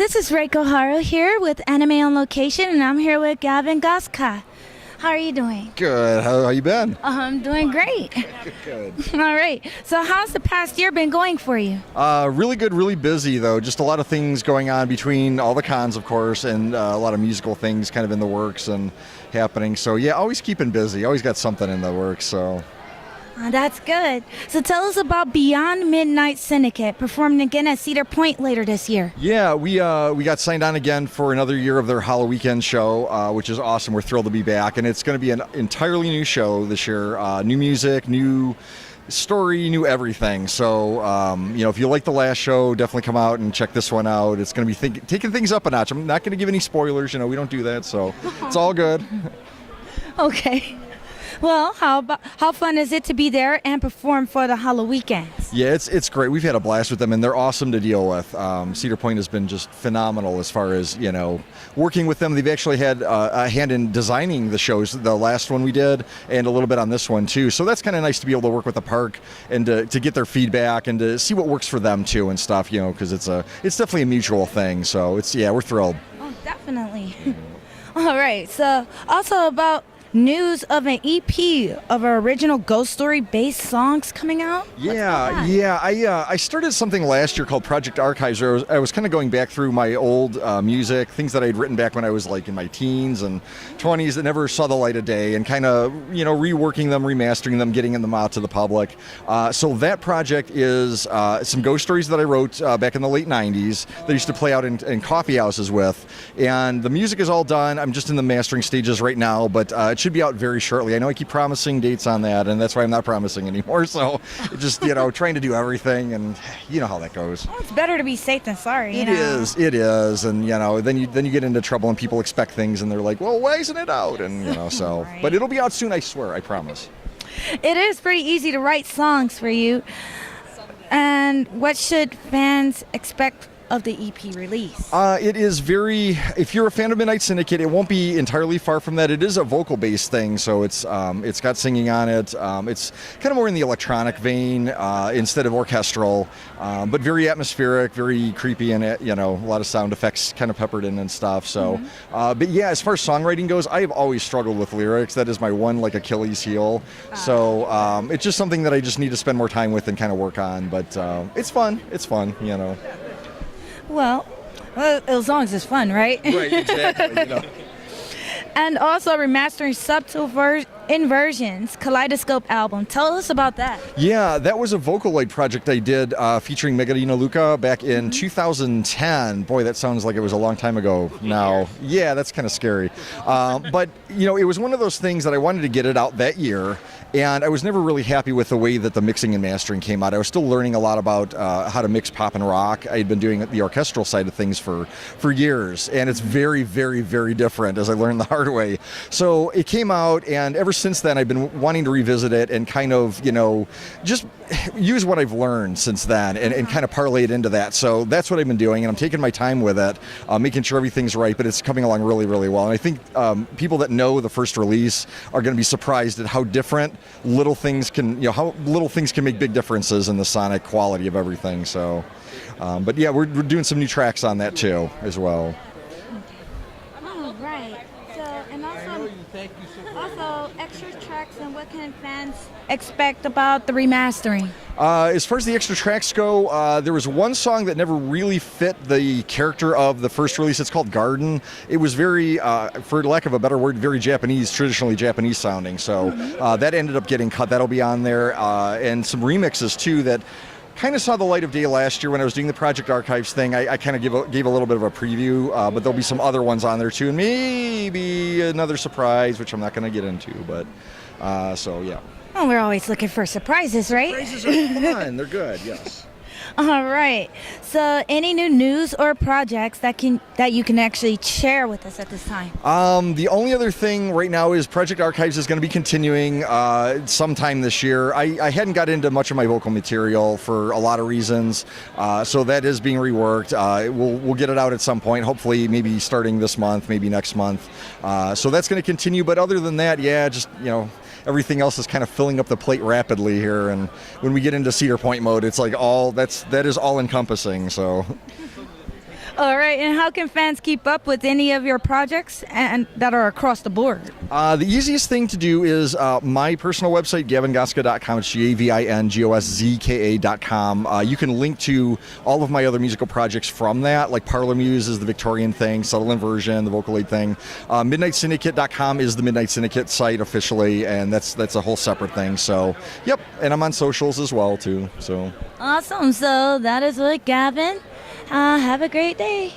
This is Reiko here with Anime on Location, and I'm here with Gavin Goszka. How are you doing? Good. How you been? I'm doing great. Good. All right. So how's the past year been going for you? Really good, really busy though. Just a lot of things going on between all the cons, of course, and a lot of musical things kind of in the works and happening. So yeah, always keeping busy. Always got something in the works. So. That's good. So tell us about Beyond Midnight Syndicate performing again at Cedar Point later this year. Yeah, we got signed on again for another year of their Halloweekend show, which is awesome. We're thrilled to be back, and it's going to be an entirely new show this year. New music, new story, new everything. So, if you like the last show, definitely come out and check this one out. It's going to be taking things up a notch. I'm not going to give any spoilers. We don't do that, so it's all good. Okay. Well, how fun is it to be there and perform for the Halloweekends? Yeah, it's great. We've had a blast with them, and they're awesome to deal with. Cedar Point has been just phenomenal as far as, working with them. They've actually had a hand in designing the shows, the last one we did, and a little bit on this one, too. So that's kind of nice to be able to work with the park and to get their feedback and to see what works for them, too, and stuff, because it's definitely a mutual thing. So we're thrilled. Oh, definitely. All right. So also about news of an EP of our original ghost story based songs coming out? I started something last year called Project Archives where I was kind of going back through my old music, things that I'd written back when I was like in my teens and 20s that never saw the light of day, and kind of reworking them, remastering them, getting them out to the public. So that project is some ghost stories that I wrote back in the late 90s that I used to play out in coffee houses with, and the music is all done. I'm just in the mastering stages right now, but it should be out very shortly. I know I keep promising dates on that, and that's why I'm not promising anymore. So just trying to do everything, and you know how that goes. Well, it's better to be safe than sorry. It is, and then you get into trouble, and people expect things, and they're like, well, why isn't it out? And so, Right. But it'll be out soon, I swear, I promise. It is pretty easy to write songs for you. And what should fans expect of the EP release? It is if you're a fan of Midnight Syndicate, it won't be entirely far from that. It is a vocal-based thing, so it's got singing on it. It's kind of more in the electronic vein instead of orchestral, but very atmospheric, very creepy, and a lot of sound effects kind of peppered in and stuff. So, but yeah, as far as songwriting goes, I have always struggled with lyrics. That is my one Achilles heel. So it's just something that I just need to spend more time with and kind of work on. But it's fun. It's fun. Well, as long as it's fun, right? Right, exactly. And also remastering subtle inversions, Kaleidoscope album. Tell us about that. Yeah, that was a Vocaloid project I did featuring Megadina Luca back in 2010. Boy, that sounds like it was a long time ago now. Yeah, that's kind of scary. But, it was one of those things that I wanted to get it out that year, and I was never really happy with the way that the mixing and mastering came out. I was still learning a lot about how to mix pop and rock. I had been doing the orchestral side of things for years, and it's very, very, very different, as I learned the hard way. So it came out, and ever since then I've been wanting to revisit it and kind of, just use what I've learned since then and kind of parlay it into that. So that's what I've been doing, and I'm taking my time with it, making sure everything's right, but it's coming along really, really well. And I think people that know the first release are going to be surprised at how different little things can make big differences in the sonic quality of everything. So, but yeah, we're doing some new tracks on that too as well. Oh, right. So, and also extra tracks, and what can fans expect about the remastering? As far as the extra tracks go, there was one song that never really fit the character of the first release. It's called Garden. It was very, for lack of a better word, very Japanese, traditionally Japanese sounding. So that ended up getting cut. That'll be on there. And some remixes, too, that kind of saw the light of day last year when I was doing the Project Archives thing. I kind of gave a little bit of a preview, but there'll be some other ones on there, too. And maybe another surprise, which I'm not going to get into. But so, yeah. Oh, we're always looking for surprises, right? Surprises are fun. They're good, yes. All right. So, any new news or projects that you can actually share with us at this time? The only other thing right now is Project Archives is going to be continuing sometime this year. I hadn't got into much of my vocal material for a lot of reasons, so that is being reworked. We'll get it out at some point, hopefully maybe starting this month, maybe next month. So that's going to continue, but other than that, yeah, just, everything else is kind of filling up the plate rapidly here, and when we get into Cedar Point mode, it's like that is all encompassing. So All right, and how can fans keep up with any of your projects and that are across the board? The easiest thing to do is my personal website, GavinGoszka.com. It's GavinGoszka.com. You can link to all of my other musical projects from that, like Parlor Muse is the Victorian thing, Subtle Inversion, the Vocaloid thing. MidnightSyndicate.com is the Midnight Syndicate site officially, and that's a whole separate thing. So, yep, and I'm on socials as well, too. So Awesome. So that is what Gavin. Have a great day.